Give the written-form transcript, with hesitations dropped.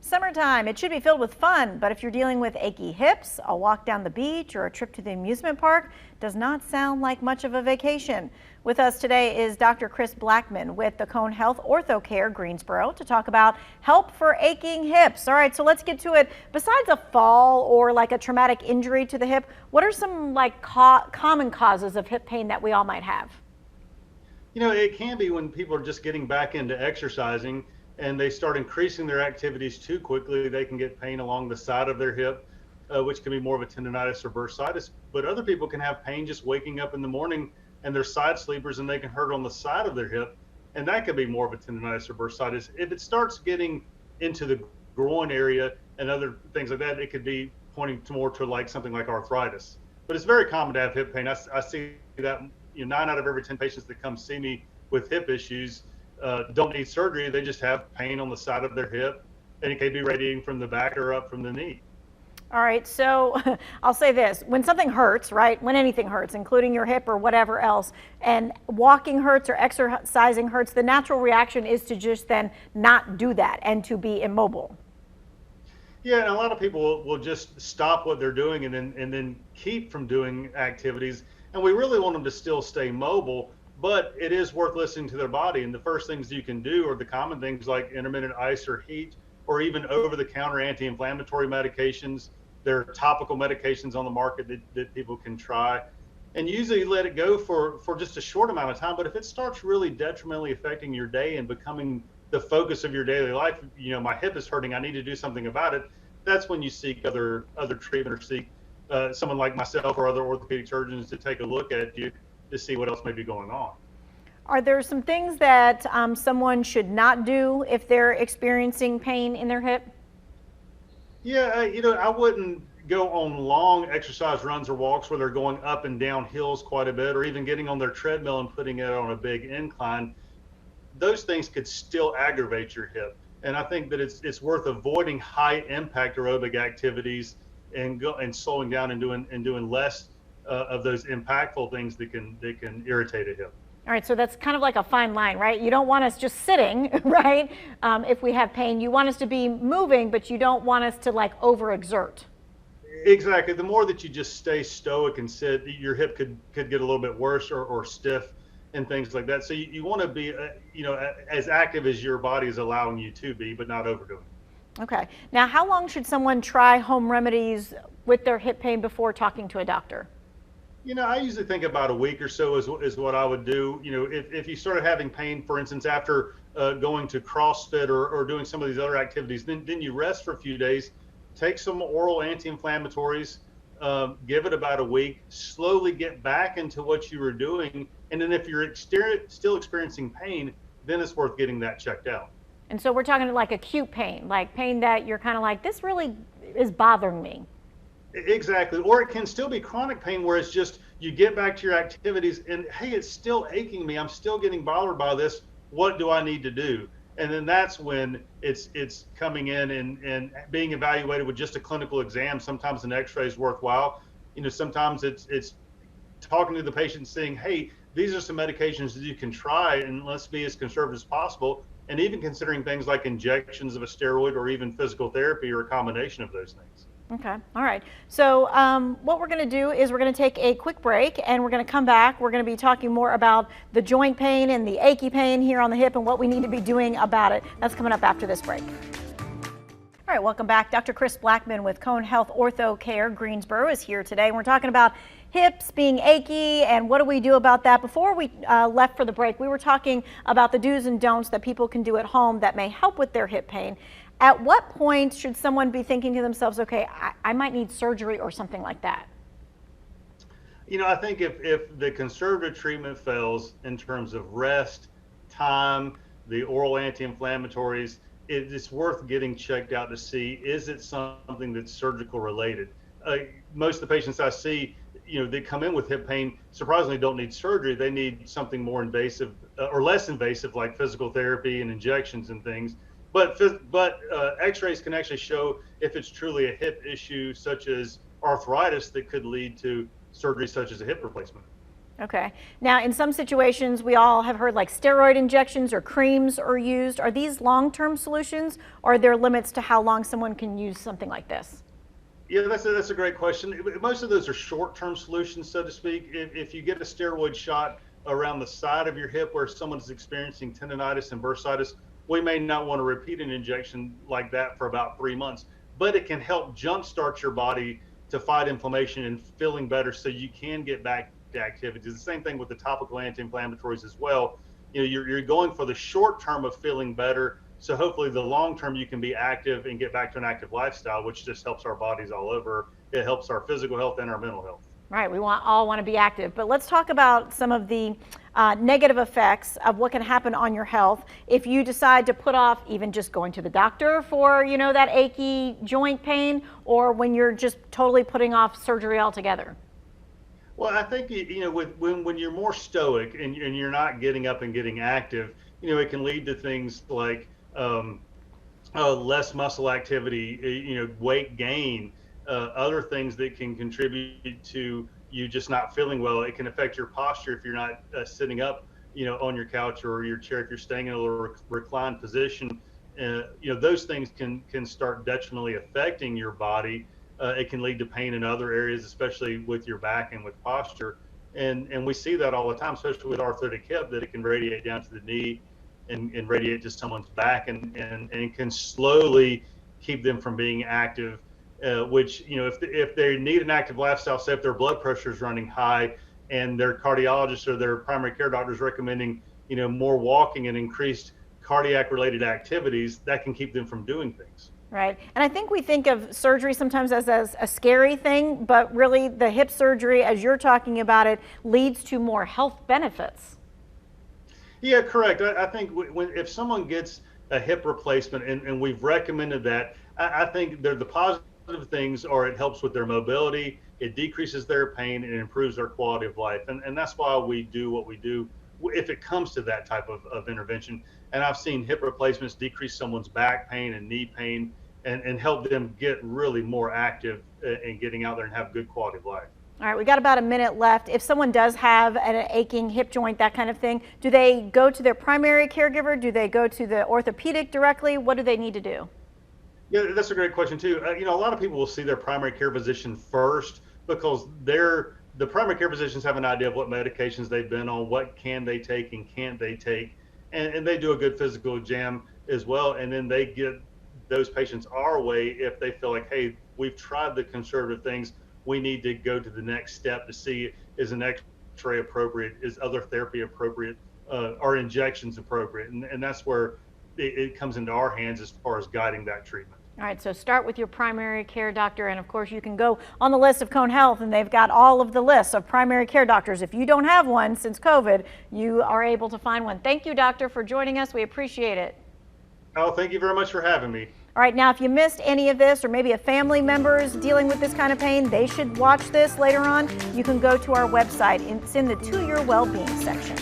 Summertime, it should be filled with fun, but if you're dealing with achy hips, a walk down the beach, or a trip to the amusement park does not sound like much of a vacation. With us today is Dr. Chris Blackman with the Cone Health Ortho Care Greensboro to talk about help for aching hips. All right, so let's get to it. Besides a fall or like a traumatic injury to the hip, what are some common causes of hip pain that we all might have? You know, it can be when people are just getting back into exercising and they start increasing their activities too quickly. They can get pain along the side of their hip, which can be more of a tendonitis or bursitis. But other people can have pain just waking up in the morning and they're side sleepers and they can hurt on the side of their hip. And that could be more of a tendonitis or bursitis. If it starts getting into the groin area and other things like that, it could be pointing to more to like something like arthritis. But it's very common to have hip pain. I see that 9 out of every 10 patients that come see me with hip issues don't need surgery. They just have pain on the side of their hip, and it can be radiating from the back or up from the knee. All right, so I'll say this, when something hurts, right, when anything hurts, including your hip or whatever else, and walking hurts or exercising hurts, the natural reaction is to just then not do that and to be immobile. Yeah, and a lot of people will just stop what they're doing and then keep from doing activities. And we really want them to still stay mobile, but it is worth listening to their body. And the first things you can do are the common things like intermittent ice or heat, or even over-the-counter anti-inflammatory medications. There are topical medications on the market that people can try. And usually let it go for just a short amount of time. But if it starts really detrimentally affecting your day and becoming the focus of your daily life, my hip is hurting, I need to do something about it, that's when you seek other treatment or seek someone like myself or other orthopedic surgeons to take a look at you to see what else may be going on. Are there some things that someone should not do if they're experiencing pain in their hip? Yeah, I wouldn't go on long exercise runs or walks where they're going up and down hills quite a bit, or even getting on their treadmill and putting it on a big incline. Those things could still aggravate your hip. And I think that it's worth avoiding high impact aerobic activities and slowing down and doing less of those impactful things that can irritate a hip. All right, so that's kind of like a fine line, right? You don't want us just sitting, right? If we have pain, you want us to be moving, but you don't want us to like overexert. Exactly. The more that you just stay stoic and sit, your hip could get a little bit worse or stiff and things like that. So you want to be, as active as your body is allowing you to be, but not overdoing it. Okay. Now, how long should someone try home remedies with their hip pain before talking to a doctor? I usually think about a week or so is what I would do. If you started having pain, for instance, after going to CrossFit or doing some of these other activities, then you rest for a few days, take some oral anti-inflammatories, give it about a week, slowly get back into what you were doing. And then if you're still experiencing pain, then it's worth getting that checked out. And so we're talking like acute pain, like pain that you're kind of like, this really is bothering me. Exactly. Or it can still be chronic pain where it's just you get back to your activities and, hey, it's still aching me. I'm still getting bothered by this. What do I need to do? And then that's when it's coming in and being evaluated with just a clinical exam. Sometimes an x-ray is worthwhile. Sometimes it's talking to the patient saying, hey, these are some medications that you can try, and let's be as conservative as possible. And even considering things like injections of a steroid or even physical therapy or a combination of those things. Okay. All right. So what we're going to do is we're going to take a quick break and we're going to come back. We're going to be talking more about the joint pain and the achy pain here on the hip and what we need to be doing about it. That's coming up after this break. All right, welcome back. Dr. Chris Blackman with Cone Health Ortho Care Greensboro is here today. We're talking about hips being achy and what do we do about that. Before we left for the break, we were talking about the do's and don'ts that people can do at home that may help with their hip pain. At what point should someone be thinking to themselves, okay, I might need surgery or something like that? I think if the conservative treatment fails in terms of rest, time, the oral anti-inflammatories, it's worth getting checked out to see, is it something that's surgical related? Most of the patients I see, they come in with hip pain, surprisingly don't need surgery. They need something more invasive or less invasive like physical therapy and injections and things. But x-rays can actually show if it's truly a hip issue such as arthritis that could lead to surgery such as a hip replacement. Okay. Now, in some situations, we all have heard like steroid injections or creams are used. Are these long-term solutions, or are there limits to how long someone can use something like this? Yeah, that's a great question. Most of those are short-term solutions, so to speak. If you get a steroid shot around the side of your hip where someone's experiencing tendonitis and bursitis, we may not want to repeat an injection like that for about 3 months. But it can help jumpstart your body to fight inflammation and feeling better, so you can get back to activities. The same thing with the topical anti-inflammatories as well. You're going for the short term of feeling better, so hopefully the long term you can be active and get back to an active lifestyle, which just helps our bodies all over. It helps our physical health and our mental health. Right, we all want to be active, but let's talk about some of the negative effects of what can happen on your health if you decide to put off even just going to the doctor for, that achy joint pain, or when you're just totally putting off surgery altogether. Well, I think when you're more stoic and you're not getting up and getting active, it can lead to things like less muscle activity, weight gain, other things that can contribute to you just not feeling well. It can affect your posture if you're not sitting up, on your couch or your chair. If you're staying in a little reclined position, those things can start detrimentally affecting your body. It can lead to pain in other areas, especially with your back and with posture. And we see that all the time, especially with arthritic hip, that it can radiate down to the knee and radiate to someone's back and can slowly keep them from being active, which, if they need an active lifestyle, say if their blood pressure is running high and their cardiologist or their primary care doctor is recommending, more walking and increased cardiac related activities, that can keep them from doing things. Right. And I think we think of surgery sometimes as a scary thing, but really the hip surgery, as you're talking about it, leads to more health benefits. Yeah, correct. I think if someone gets a hip replacement, and we've recommended that, I think the positive things are it helps with their mobility, it decreases their pain, and it improves their quality of life. And that's why we do what we do if it comes to that type of intervention. And I've seen hip replacements decrease someone's back pain and knee pain and help them get really more active in getting out there and have good quality of life. All right, we got about a minute left. If someone does have an aching hip joint, that kind of thing, do they go to their primary caregiver? Do they go to the orthopedic directly? What do they need to do? Yeah, that's a great question too. A lot of people will see their primary care physician first because the primary care physicians have an idea of what medications they've been on, what can they take and can't they take, and they do a good physical exam as well, and then they get those patients our way if they feel like, hey, we've tried the conservative things, we need to go to the next step to see, is an x-ray appropriate, is other therapy appropriate, are injections appropriate, and that's where it comes into our hands as far as guiding that treatment. All right, so start with your primary care doctor, and of course you can go on the list of Cone Health, and they've got all of the lists of primary care doctors. If you don't have one since COVID, you are able to find one. Thank you, doctor, for joining us. We appreciate it. Oh, thank you very much for having me. All right, now if you missed any of this, or maybe a family member is dealing with this kind of pain, they should watch this later on. You can go to our website. It's in the To Your Wellbeing section.